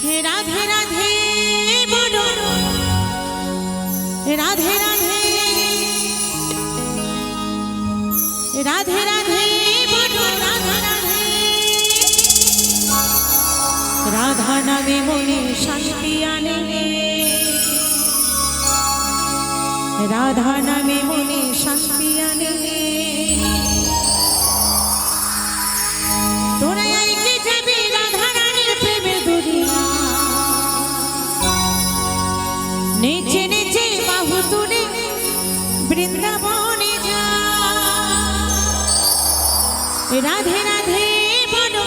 রাধে রাধে বলো, রাধে রাধে, রাধে রাধে বলো, রাধা রাধে। রাধা নামে মনে শান্তি আনে, রাধা নামে মনে শান্তি আনে। তোরা আইকে যাবি রাধা রানীর প্রেমে দুনিয়া, নেচে নেচে বাহু তুলে বৃন্দাবনে যা। রাধে রাধে বলো,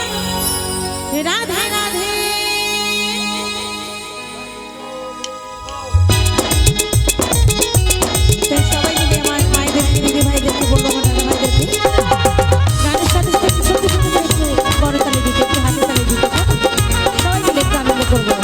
রাধে রাধে। সবাই মিলে আমার মায়েদের দিদি ভাইদেরকে বলবো, আমার দাদা ভাইদেরকে গানের সাথে সাথে ছোট ছোট করে একটু বড় তালে দিতে, একটু হাতে তালে দিতে, সবাই মিলে একটু আনন্দ করবো।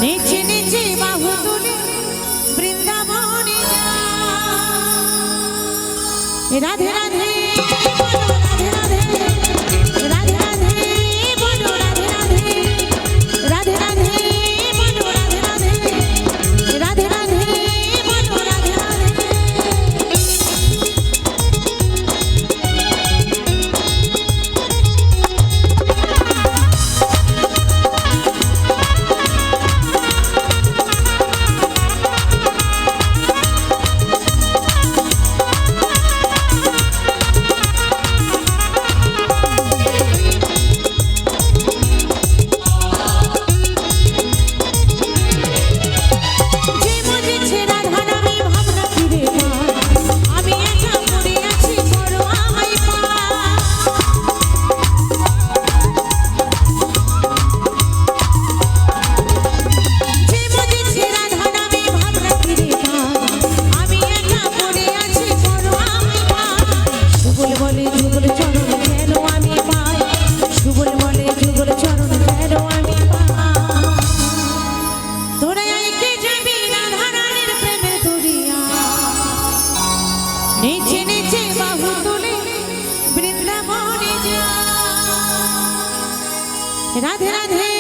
নেচে নেচে বাহু তুলে বৃন্দাবনে যা। রাধে রাধে রাধে রাধে, রাধে রাধে বলো, রাধে রাধে, রাধে রাধে বলো, রাধে রাধে, রাধে রাধে বলো, রাধে রাধে। নেচে নেচে বাহু তুলে বৃন্দাবনে যা। রাধে রাধে।